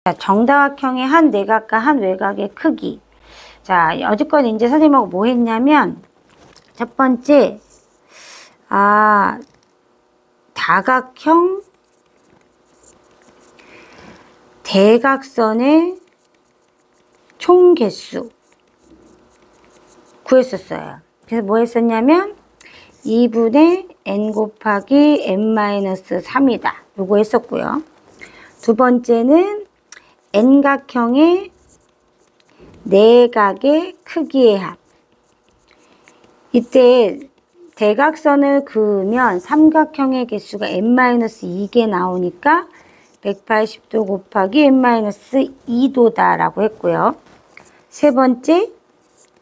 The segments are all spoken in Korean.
자, 정다각형의 한 내각과 한 외곽의 크기. 자, 어저껏 이제 선생님하고 뭐 했냐면, 첫 번째, 다각형 대각선의 총 개수 구했었어요. 그래서 뭐 했었냐면 2분의 n 곱하기 n-3이다. 요거 했었고요. 두 번째는 n각형의 내각의 크기의 합. 이때 대각선을 그으면 삼각형의 개수가 n-2개 나오니까 180도 곱하기 n-2도다 라고 했고요. 세 번째,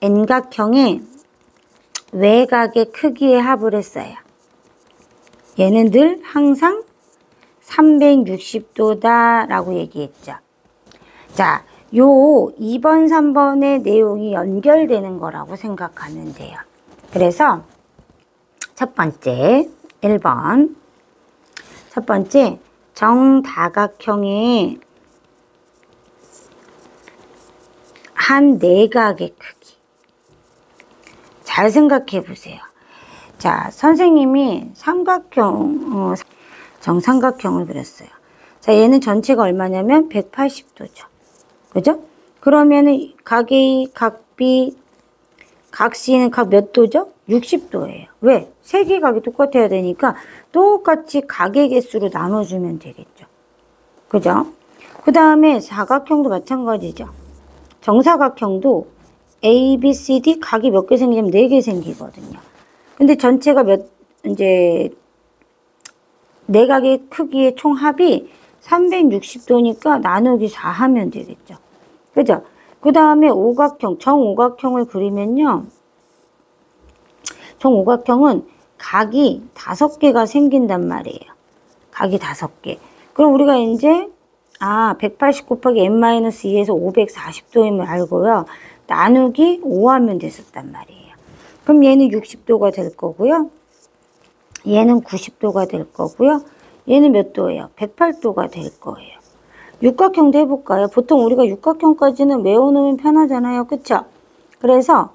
n각형의 외곽의 크기의 합을 했어요. 얘는 늘 항상 360도다 라고 얘기했죠. 자, 요 2번, 3번의 내용이 연결되는 거라고 생각하면 돼요. 그래서 첫 번째, 1번. 첫 번째, 정다각형의 한 내각의 크기. 잘 생각해 보세요. 자, 선생님이 삼각형, 정삼각형을 그렸어요. 자, 얘는 전체가 얼마냐면 180도죠. 그죠? 그러면은 각 A, 각 B, 각 C는 각 몇 도죠? 60도예요. 왜? 세 개 각이 똑같아야 되니까 똑같이 각의 개수로 나눠주면 되겠죠. 그죠? 그 다음에 사각형도 마찬가지죠. 정사각형도 A, B, C, D 각이 몇 개 생기냐면 4개 생기거든요. 근데 전체가 내각의 크기의 총합이 360도니까 나누기 4 하면 되겠죠. 그죠? 그 다음에 오각형, 정오각형을 그리면요. 정오각형은 각이 5개가 생긴단 말이에요. 각이 5개. 그럼 우리가 이제 180 곱하기 n-2에서 540도임을 알고요. 나누기 5 하면 됐었단 말이에요. 그럼 얘는 60도가 될 거고요. 얘는 90도가 될 거고요. 얘는 몇 도예요? 108도가 될 거예요. 육각형도 해볼까요? 보통 우리가 육각형까지는 외워놓으면 편하잖아요. 그쵸? 그래서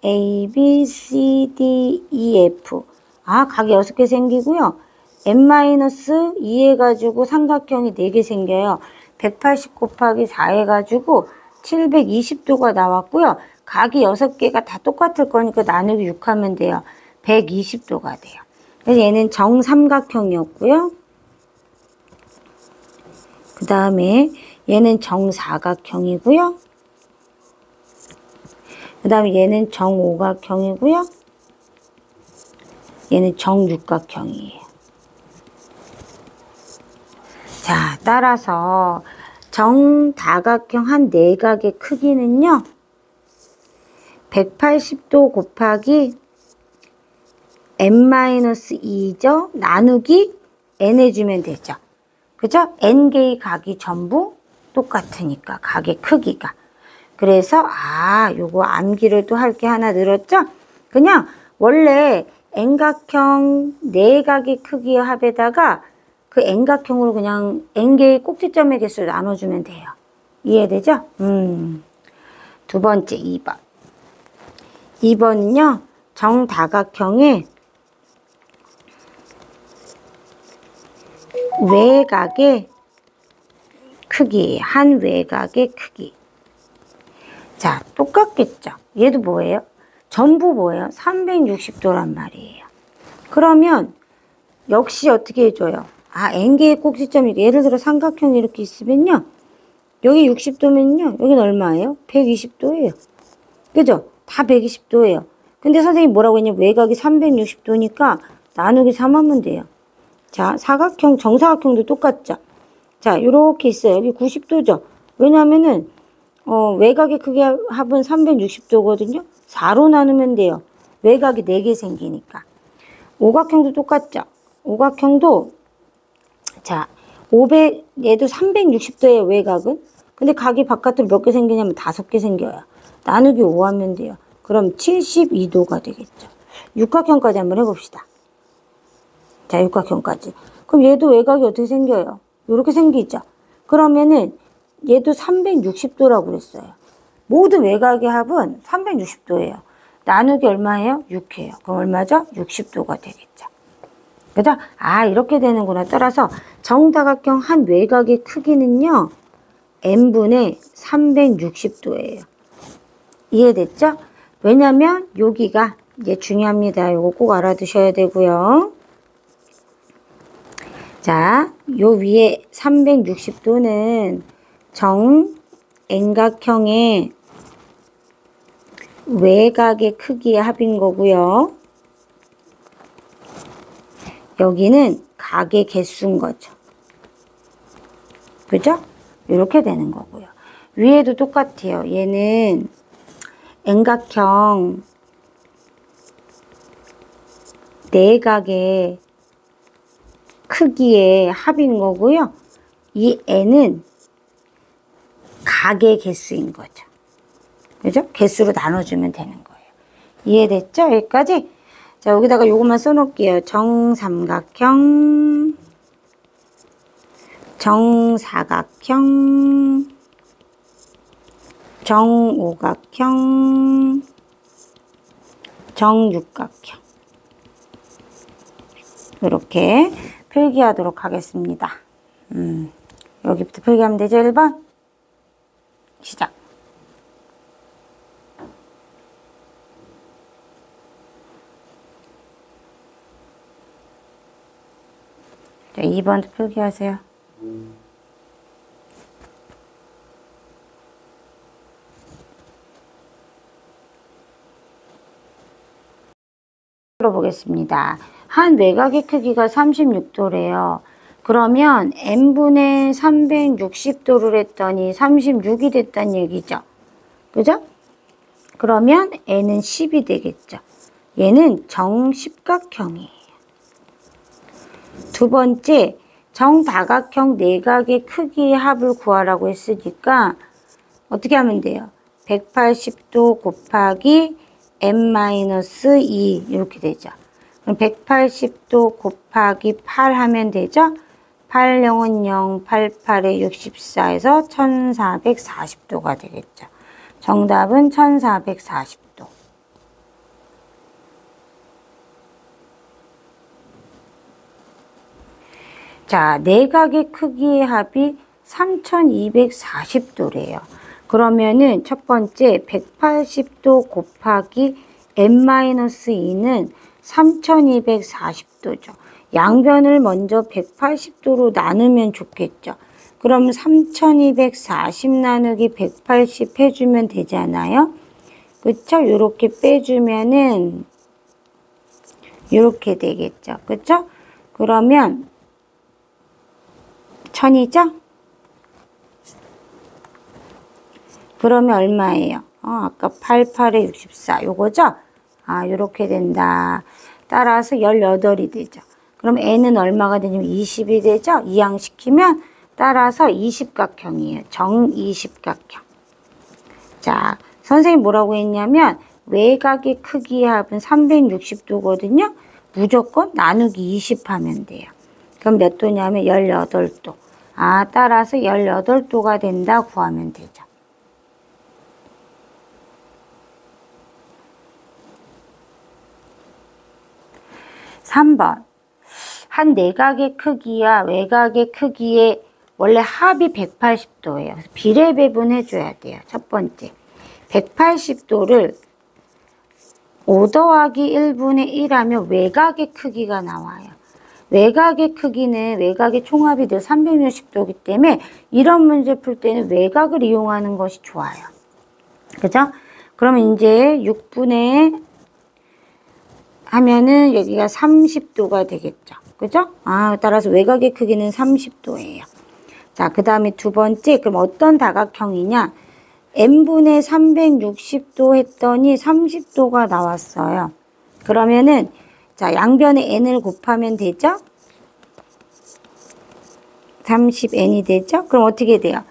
A, B, C, D, E, F. 각이 6개 생기고요. n-2 해가지고 삼각형이 4개 생겨요. 180 곱하기 4 해가지고 720도가 나왔고요. 각이 6개가 다 똑같을 거니까 나누기 6 하면 돼요. 120도가 돼요. 그래서 얘는 정삼각형이었고요. 그 다음에 얘는 정사각형이고요. 그 다음에 얘는 정오각형이고요. 얘는 정육각형이에요. 자, 따라서 정다각형 한 내각의 크기는요. 180도 곱하기 n-2죠. 나누기 n 해주면 되죠. 그죠? n개의 각이 전부 똑같으니까 각의 크기가. 그래서 요거 암기를 또 할 게 하나 늘었죠? 그냥 원래 n각형 내각의 크기의 합에다가 그 n각형으로 그냥 n개의 꼭지점의 개수를 나눠주면 돼요. 이해되죠? 두 번째 2번. 2번은요. 정다각형의 외곽의 크기, 한 외곽의 크기. 자, 똑같겠죠? 얘도 뭐예요? 전부 뭐예요? 360도란 말이에요. 그러면 역시 어떻게 해줘요? n개의 꼭지점이 예를 들어 삼각형이 이렇게 있으면요. 여기 60도면요. 여긴 얼마예요? 120도예요. 그죠? 다 120도예요. 근데 선생님이 뭐라고 했냐? 외곽이 360도니까 나누기 3 하면 돼요. 자, 사각형, 정사각형도 똑같죠? 자, 요렇게 있어요. 여기 90도죠? 왜냐면은, 외곽의 크기 합은 360도거든요? 4로 나누면 돼요. 외곽이 4개 생기니까. 오각형도 똑같죠? 오각형도, 자, 얘도 360도예요, 외곽은. 근데 각이 바깥으로 몇 개 생기냐면 5개 생겨요. 나누기 5 하면 돼요. 그럼 72도가 되겠죠. 육각형까지 한번 해봅시다. 자, 육각형까지. 그럼 얘도 외곽이 어떻게 생겨요? 이렇게 생기죠. 그러면은 얘도 360도라고 그랬어요. 모든 외곽의 합은 360도예요. 나누기 얼마예요? 6이에요. 그럼 얼마죠? 60도가 되겠죠. 그죠? 아, 이렇게 되는구나. 따라서 정다각형 한 외곽의 크기는요, n분의 360도예요. 이해됐죠? 왜냐면 여기가 이제 중요합니다. 이거 꼭 알아두셔야 되고요. 자, 요 위에 360도는 정 n각형의 외곽의 크기의 합인 거고요. 여기는 각의 개수인 거죠. 그죠? 이렇게 되는 거고요. 위에도 똑같아요. 얘는 n각형 내각의 크기의 합인 거고요. 이 n은 각의 개수인 거죠. 그죠? 개수로 나눠주면 되는 거예요. 이해됐죠? 여기까지? 자, 여기다가 요것만 써놓을게요. 정삼각형, 정사각형, 정오각형, 정육각형. 이렇게 필기하도록 하겠습니다. 여기부터 필기하면 되죠? 1번? 시작. 자, 2번도 필기하세요. 들어보겠습니다. 한 외곽의 크기가 36도래요. 그러면 n분의 360도를 했더니 36이 됐다는 얘기죠. 그죠? 그러면 n은 10이 되겠죠. 얘는 정십각형이에요. 두 번째, 정다각형 내각의 크기의 합을 구하라고 했으니까 어떻게 하면 돼요? 180도 곱하기 n-2 이렇게 되죠. 그럼 180도 곱하기 8 하면 되죠? 8, 0은 0, 8, 8에 64에서 1440도가 되겠죠. 정답은 1440도. 자, 내각의 크기의 합이 3240도래요. 그러면은 첫 번째 180도 곱하기 n-2는 3240도죠. 양변을 먼저 180도로 나누면 좋겠죠. 그럼 3240 나누기 180 해주면 되잖아요. 그쵸? 요렇게 빼주면은 요렇게 되겠죠. 그쵸? 그러면 1000이죠? 그러면 얼마예요? 아까 88에 64 요거죠? 아, 요렇게 된다. 따라서 18이 되죠. 그럼 n은 얼마가 되냐면 20이 되죠? 이항시키면 따라서 20각형이에요. 정20각형. 자, 선생님이 뭐라고 했냐면 외곽의 크기의 합은 360도거든요. 무조건 나누기 20 하면 돼요. 그럼 몇 도냐면 18도. 아, 따라서 18도가 된다 구하면 되죠. 3번. 한 내각의 크기와 외곽의 크기의 원래 합이 180도예요. 그래서 비례 배분해줘야 돼요. 첫 번째. 180도를 5 더하기 1분의 1 하면 외곽의 크기가 나와요. 외곽의 크기는 외곽의 총합이 늘 360도이기 때문에 이런 문제 풀 때는 외곽을 이용하는 것이 좋아요. 그죠? 그러면 이제 6분의 하면은 여기가 30도가 되겠죠. 그죠? 아, 따라서 외곽의 크기는 30도예요. 자, 그 다음에 두 번째, 그럼 어떤 다각형이냐? n분의 360도 했더니 30도가 나왔어요. 그러면은, 자, 양변에 n을 곱하면 되죠? 30n이 되죠? 그럼 어떻게 돼요?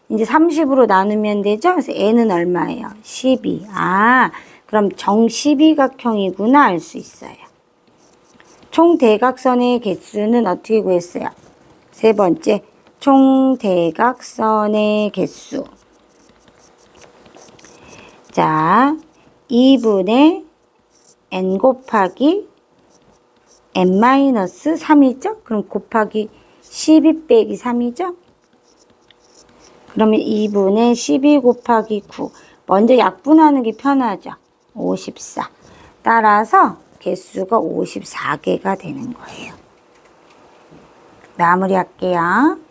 이제 30으로 나누면 되죠? 그래서 n은 얼마예요? 12. 아, 그럼 정12각형이구나 알 수 있어요. 총 대각선의 개수는 어떻게 구했어요? 세 번째, 총 대각선의 개수. 자, 2분의 n 곱하기 n-3이죠? 그럼 곱하기 12 빼기 3이죠? 그러면 2분의 12 곱하기 9. 먼저 약분하는 게 편하죠? 54. 따라서 개수가 54개가 되는 거예요. 마무리할게요.